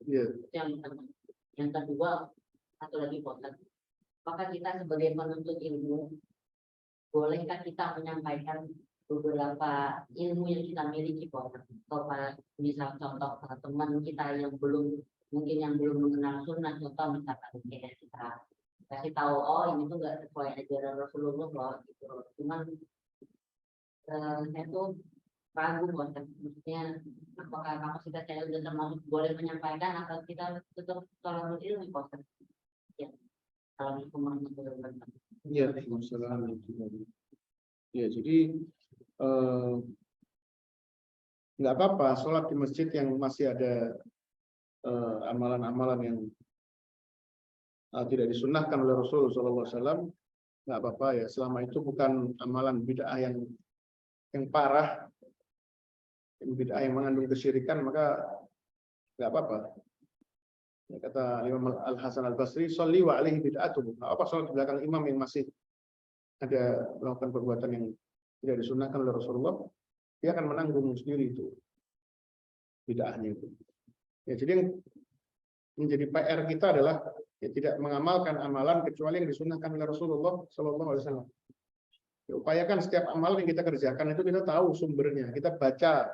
Yeah. Yang pertama. Yang kedua, satu lagi Pak, apakah kita sebagai penuntut ilmu bolehkah kita menyampaikan beberapa ilmu yang kita miliki Pak, atau misal contoh teman kita yang belum mengenal sunnah, contoh misalkan kayak kita kasih tahu, oh ini tuh nggak sesuai ajaran Rasulullah loh, gitu. Cuman saya tuh ragu Pak, maksudnya apakah kapasitas saya sudah termasuk boleh menyampaikan atau kita tetap kalau ilmu Pak? Ya, kalau Ya, ya, jadi nggak apa-apa sholat di masjid yang masih ada amalan-amalan yang tidak disunnahkan oleh Rasul SAW, nggak apa-apa ya, selama itu bukan amalan bid'ah yang parah, bid'ah yang mengandung kesyirikan, maka nggak apa-apa. Ya, kata Imam Al Hasan Al Basri, "Sholli wa alaihi bid'atuhu." Nggak apa sholat di belakang imam yang masih ada melakukan perbuatan yang tidak disunahkan oleh Rasulullah, dia akan menanggung sendiri itu bid'ahnya itu. Ya, jadi yang menjadi PR kita adalah ya, tidak mengamalkan amalan kecuali yang disunahkan oleh Rasulullah SAW. Ya, upayakan setiap amalan yang kita kerjakan itu kita tahu sumbernya, kita baca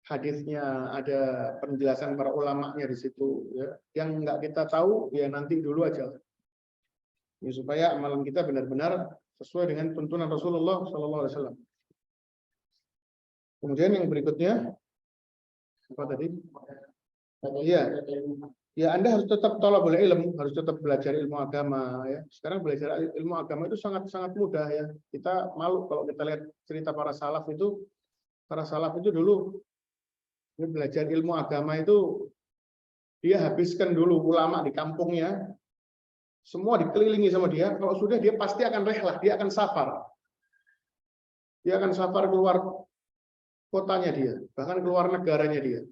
hadisnya, ada penjelasan para ulamanya di situ. Ya. Yang nggak kita tahu ya nanti dulu aja. Ya, supaya amalan kita benar-benar sesuai dengan tuntunan Rasulullah SAW. Kemudian yang berikutnya apa tadi? Iya. Ya, Anda harus tetap thalabul ilm, harus tetap belajar ilmu agama ya. Sekarang belajar ilmu agama itu sangat mudah ya. Kita malu kalau kita lihat cerita para salaf itu dulu belajar ilmu agama itu dia habiskan dulu ulama di kampungnya. Semua dikelilingi sama dia, kalau sudah dia pasti akan rehlah, dia akan safar. Dia akan safar keluar kotanya dia, bahkan keluar negaranya dia.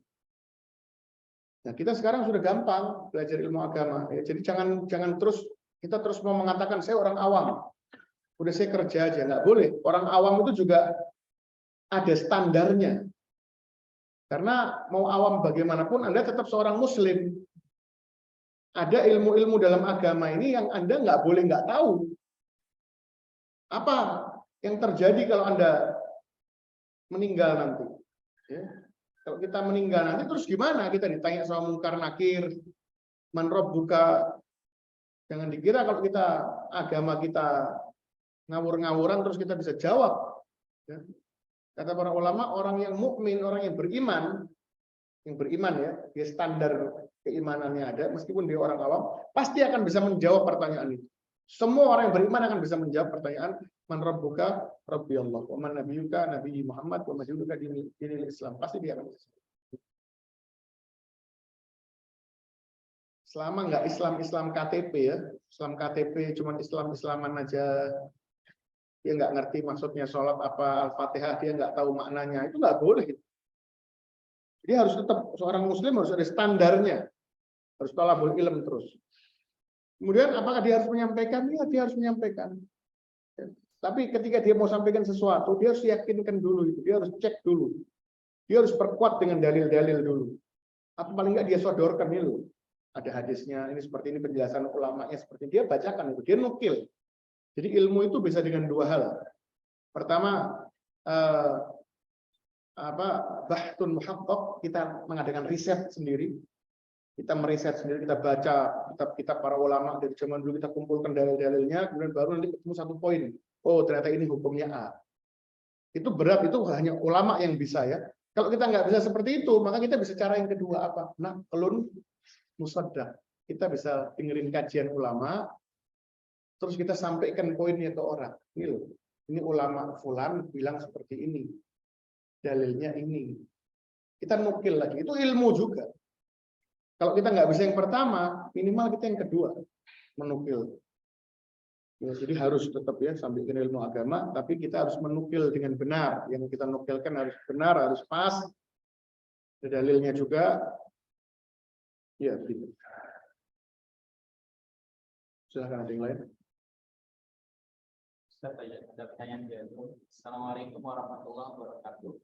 Nah, kita sekarang sudah gampang belajar ilmu agama. Ya, jadi jangan kita terus mau mengatakan saya orang awam. Udah saya kerja aja, nggak boleh. Orang awam itu juga ada standarnya. Karena mau awam bagaimanapun Anda tetap seorang muslim. Ada ilmu-ilmu dalam agama ini yang Anda nggak boleh nggak tahu. Apa yang terjadi kalau Anda meninggal nanti? Ya. Kalau kita meninggal nanti terus gimana? Kita ditanya sama mungkar nakir, man rabbuka. Jangan dikira kalau kita agama kita ngawur-ngawuran terus kita bisa jawab. Ya. Kata para ulama, orang yang mukmin, orang yang beriman ya, dia standar keimanannya ada, meskipun dia orang awam, pasti akan bisa menjawab pertanyaan itu. Semua orang yang beriman akan bisa menjawab pertanyaan, man rabbuka rabbi Allah, wa man nabiyuka nabi Muhammad, wa majuduka dinil Islam. Pasti dia akan bisa. Selama nggak Islam KTP ya, Islam KTP cuma Islaman aja, dia nggak ngerti maksudnya sholat apa, Al-Fatihah, dia nggak tahu maknanya, itu nggak boleh. Dia harus tetap, seorang muslim harus ada standarnya, harus thalabul ilm terus. Kemudian apakah dia harus menyampaikan? Ya, dia harus menyampaikan. Ya. Tapi ketika dia mau sampaikan sesuatu, dia harus yakinkan dulu itu, dia harus cek dulu, dia harus perkuat dengan dalil-dalil dulu. Apa paling nggak dia sodorkan ini loh, ada hadisnya, ini seperti ini penjelasan ulamanya seperti dia bacakan itu, dia nukil. Jadi ilmu itu bisa dengan dua hal. Pertama, bahtun muhaqqaq, kita mengadakan riset sendiri. Kita meriset sendiri, kita baca kitab-kitab para ulama dari zaman dulu, kita kumpulkan dalil-dalilnya, kemudian baru nanti ketemu satu poin. Oh, ternyata ini hukumnya A. Itu berat, itu hanya ulama yang bisa ya. Kalau kita nggak bisa seperti itu, maka kita bisa cara yang kedua apa? Nah, kelun musaddaq. Kita bisa dengerin kajian ulama, terus kita sampaikan poinnya ke orang. Ini loh, ini ulama fulan bilang seperti ini. Dalilnya ini. Kita nukil lagi. Itu ilmu juga. Kalau kita nggak bisa yang pertama, minimal kita yang kedua menukil. Ya, jadi harus tetap ya sampaikan ilmu agama, tapi kita harus menukil dengan benar. Yang kita nukilkan harus benar, harus pas. Dalilnya juga. Ya, begitu. Silakan ada yang lain. Ada pertanyaan dari Assalamualaikum warahmatullahi wabarakatuh.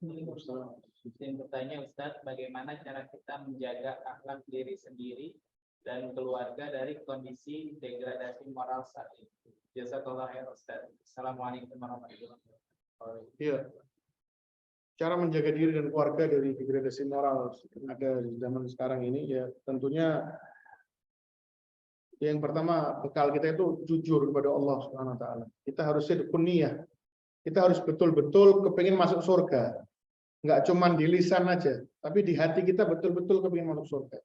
Yang bertanya Ustadz, bagaimana cara kita menjaga akhlak diri sendiri dan keluarga dari kondisi degradasi moral saat ini? Jazakallah khair Ustadz. Assalamualaikum warahmatullahi wabarakatuh. Iya. Cara menjaga diri dan keluarga dari degradasi moral yang ada di zaman sekarang ini ya tentunya yang pertama bekal kita itu jujur kepada Allah Subhanahu wa taala. Kita harus sidqun niyah. Kita harus betul-betul kepingin masuk surga. Enggak cuma di lisan aja, tapi di hati kita betul-betul kepingin masuk surga.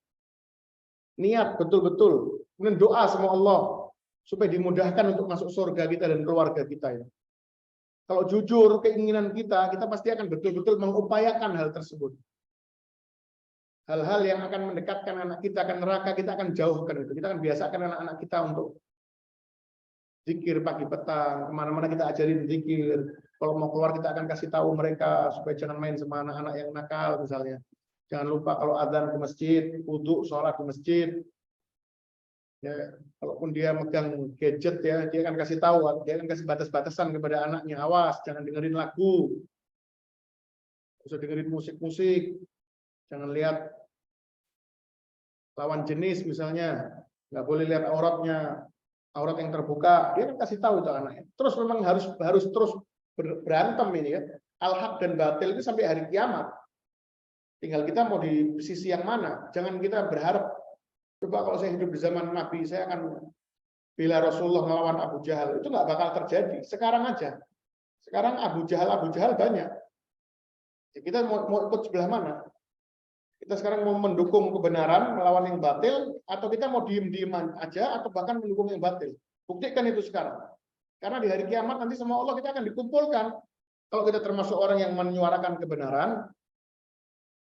Niat betul-betul, kemudian doa sama Allah supaya dimudahkan untuk masuk surga kita dan keluarga kita ya. Kalau jujur keinginan kita pasti akan betul-betul mengupayakan hal tersebut. hal-hal yang akan mendekatkan anak kita ke neraka, kita akan jauhkan itu. Kita akan biasakan anak-anak kita untuk zikir pagi petang, kemana-mana kita ajarin zikir. Kalau mau keluar kita akan kasih tahu mereka supaya jangan main sama anak-anak yang nakal misalnya. Jangan lupa kalau adzan ke masjid, wudu, sholat di masjid. Ya, kalaupun dia megang gadget ya, dia akan kasih tahu, dia akan kasih batas-batasan kepada anaknya, awas, jangan dengerin lagu, usah dengerin musik-musik, jangan lihat lawan jenis misalnya, nggak boleh lihat auratnya, aurat yang terbuka, dia akan kasih tahu itu anaknya. Terus memang harus terus berantem ini ya, al-haq dan batil itu sampai hari kiamat. Tinggal kita mau di sisi yang mana, jangan kita berharap coba kalau saya hidup di zaman Nabi, saya akan bela Rasulullah melawan Abu Jahal. Itu nggak bakal terjadi. Sekarang aja. Sekarang Abu Jahal banyak. Ya, kita mau ikut sebelah mana? Kita sekarang mau mendukung kebenaran melawan yang batil, atau kita mau diem-diem aja, atau bahkan mendukung yang batil. Buktikan itu sekarang. Karena di hari kiamat nanti sama Allah kita akan dikumpulkan. Kalau kita termasuk orang yang menyuarakan kebenaran,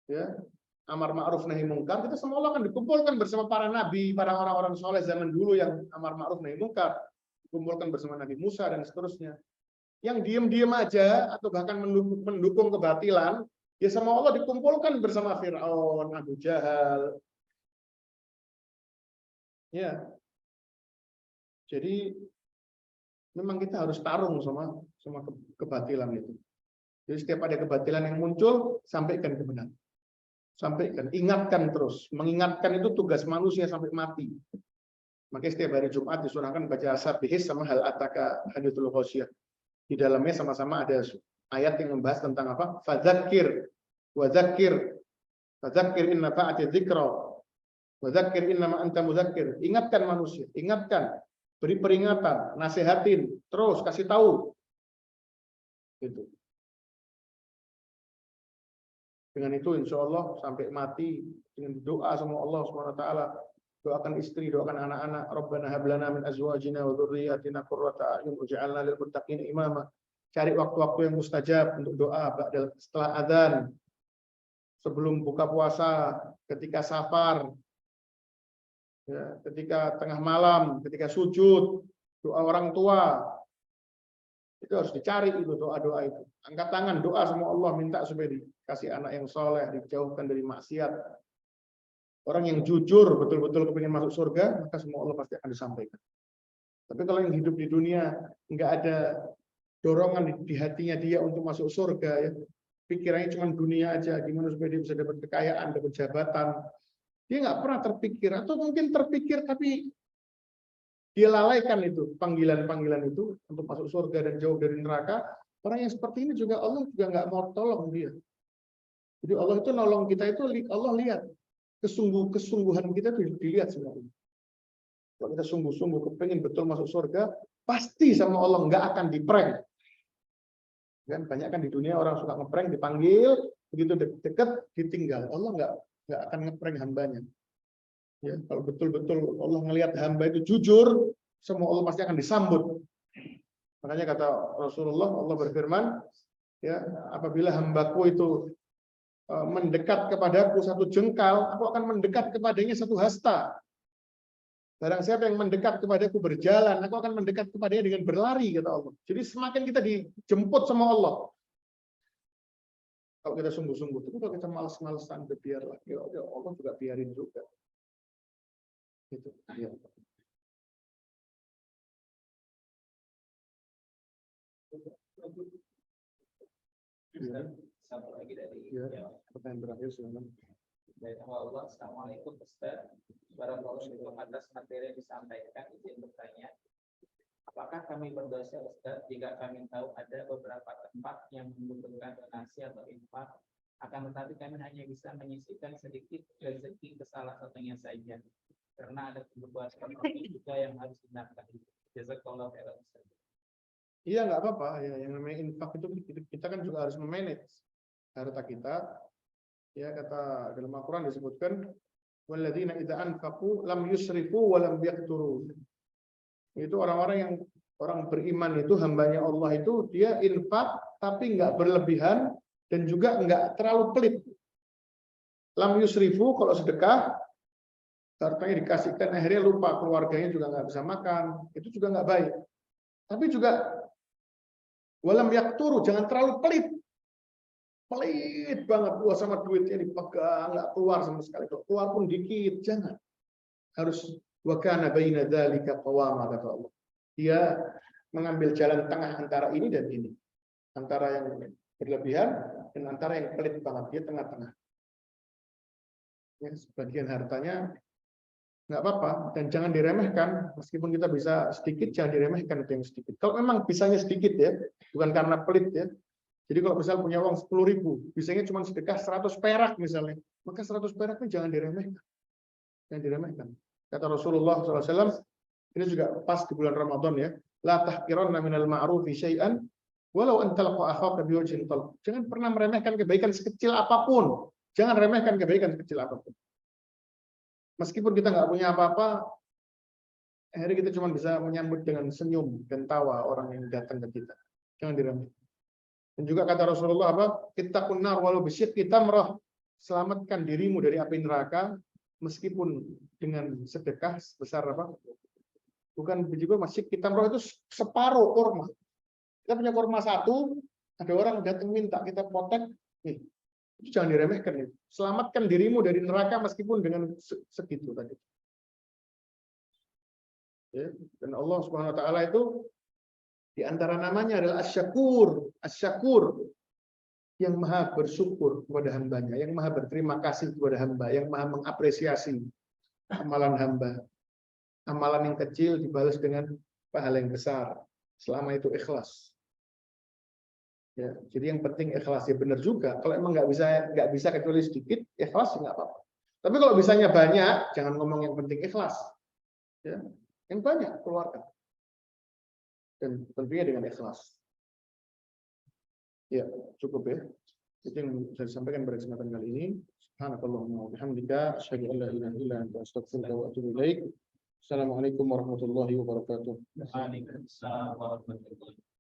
ya, amar ma'ruf nahi mungkar, kita semua Allah akan dikumpulkan bersama para nabi, para orang-orang soleh zaman dulu yang amar ma'ruf nahi mungkar, dikumpulkan bersama Nabi Musa dan seterusnya. Yang diam-diam aja atau bahkan mendukung kebatilan, ya sama Allah dikumpulkan bersama Fir'aun, Abu Jahal. Ya. Jadi memang kita harus tarung sama kebatilan itu. Jadi setiap ada kebatilan yang muncul, sampaikan kebenaran. Sampaikan, ingatkan terus. Mengingatkan itu tugas manusia sampai mati. Makanya setiap hari Jumat disunahkan baca sabihis sama hal ataka hadithul khosyah. Di dalamnya sama-sama ada ayat yang membahas tentang apa? Fadzakir, wadzakir, fadzakir inna fa'ati dzikra, wadzakir inna ma anta mudzakir. Ingatkan manusia, ingatkan, beri peringatan, nasihatin, terus kasih tahu. Gitu. Dengan itu insya Allah sampai mati dengan doa sama Allah SWT, doakan istri, doakan anak-anak. Rabbana hab lana min azwajina wa dzurriyyatina qurrata a'yun waj'alna lil muttaqina imama. Cari waktu-waktu yang mustajab untuk doa setelah adzan, sebelum buka puasa, ketika safar, ya, ketika tengah malam, ketika sujud, doa orang tua. Itu harus dicari itu doa-doa itu. Angkat tangan, doa sama Allah, minta supaya dikasih anak yang soleh, dijauhkan dari maksiat. Orang yang jujur, betul-betul kepingin masuk surga, maka semua Allah pasti akan disampaikan. Tapi kalau yang hidup di dunia, nggak ada dorongan di hatinya dia untuk masuk surga, ya, pikirannya cuma dunia aja, gimana supaya dia bisa dapat kekayaan, dapat jabatan. Dia nggak pernah terpikir, atau mungkin terpikir tapi dia lalaikan itu panggilan-panggilan itu untuk masuk surga dan jauh dari neraka. Orang yang seperti ini juga Allah juga nggak mau tolong dia. Jadi Allah itu nolong kita itu Allah lihat kesungguhan kita itu dilihat semua. Kalau kita sungguh-sungguh kepengen betul masuk surga, pasti sama Allah nggak akan diprank. Kan banyak kan di dunia orang suka ngeprank, dipanggil begitu deket ditinggal. Allah nggak akan ngeprank hambanya. Ya, kalau betul-betul Allah melihat hamba itu jujur, semua Allah pasti akan disambut. Makanya kata Rasulullah, Allah berfirman, ya, apabila hambaku itu mendekat kepadaku satu jengkal, aku akan mendekat kepadanya satu hasta. Barang siapa yang mendekat kepadaku berjalan, aku akan mendekat kepadanya dengan berlari, kata Allah. Jadi semakin kita dijemput sama Allah. Kalau kita sungguh-sungguh, tapi kalau kita malas-malasan, biarlah, ya Allah juga biarin juga. Gitu. Ya. Satu lagi dari pertanyaan terakhir silakan. Dari Allah, Assalamualaikum Ustaz. Barakallahu atas materi yang disampaikan, izin bertanya. Apakah kami berdosa Ustaz jika kami tahu ada beberapa tempat yang membutuhkan donasi atau infak, akan tetapi kami hanya bisa menyisihkan sedikit rezeki ke salah satunya saja? Karena ada kebutuhan seperti juga yang harus dinafkahi. Jazakallahu khairan. Iya, nggak apa-apa. Ya, yang namanya infak itu kita kan juga harus memanage harta kita. Ya, kata dalam Al-Quran disebutkan, walladzina idza anfaqu lam yusrifu wa lam yaqturu. Itu orang-orang yang orang beriman itu, hambanya Allah itu, dia infak tapi nggak berlebihan dan juga nggak terlalu pelit. Lam yusrifu, kalau sedekah hartanya dikasihkan akhirnya lupa, keluarganya juga nggak bisa makan, itu juga nggak baik. Tapi juga walam yakturu, jangan terlalu pelit. Pelit banget, wah sama duitnya dipegang, nggak keluar sama sekali. Kalau keluar pun dikit, jangan. Harus wa kana baina dzalika qawama, kata Allah. Dia mengambil jalan tengah antara ini dan ini. Antara yang berlebihan dan antara yang pelit banget, dia tengah-tengah. Ya, sebagian hartanya nggak apa-apa, dan jangan diremehkan. Meskipun kita bisa sedikit, jangan diremehkan itu yang sedikit. Kalau memang bisanya sedikit ya, bukan karena pelit ya. Jadi kalau misal punya uang 10.000, bisanya cuma sedekah 100 perak misalnya, maka 100 perak itu jangan diremehkan. Jangan diremehkan. Kata Rasulullah SAW, ini juga pas di bulan Ramadan ya, la tahqiranna minal ma'rufi syai'an walau an talqa akhaka biwajhin talq. Jangan pernah meremehkan kebaikan sekecil apapun. Jangan remehkan kebaikan sekecil apapun. Meskipun kita nggak punya apa-apa, akhirnya kita cuma bisa menyambut dengan senyum dan tawa orang yang datang ke kita. Jangan diremehkan. Dan juga kata Rasulullah apa? Ittaqun nar walau bisyiqqi tamrah. Selamatkan dirimu dari api neraka meskipun dengan sedekah sebesar apa? Bukan biji kurma, syikki tamrah itu separuh kurma. Kita punya kurma 1, ada orang datang minta kita potek, nih. Itu jangan diremehkan itu. Selamatkan dirimu dari neraka meskipun dengan segitu tadi. Ya, dan Allah Subhanahu wa taala itu di antara namanya adalah Asy-Syakur, Asy-Syakur, yang maha bersyukur kepada hambanya, yang maha berterima kasih kepada hamba, yang maha mengapresiasi amalan hamba. Amalan yang kecil dibalas dengan pahala yang besar, selama itu ikhlas. Ya, jadi yang penting ikhlas ya, benar juga. Kalau emang nggak bisa kecuali sedikit, ikhlas nggak apa-apa. Tapi kalau bisanya banyak, jangan ngomong yang penting ikhlas. Ya, yang banyak keluarkan. Dan tentunya dengan ikhlas. Ya, cukup ya. Itu yang saya sampaikan pada kesempatan kali ini. Subhanakallahumma wa bihamdika asyhadu an la ilaha illa anta astaghfiruka wa atubu ilaik. Assalamualaikum warahmatullahi wabarakatuh. Waalaikumsalam warahmatullahi wabarakatuh.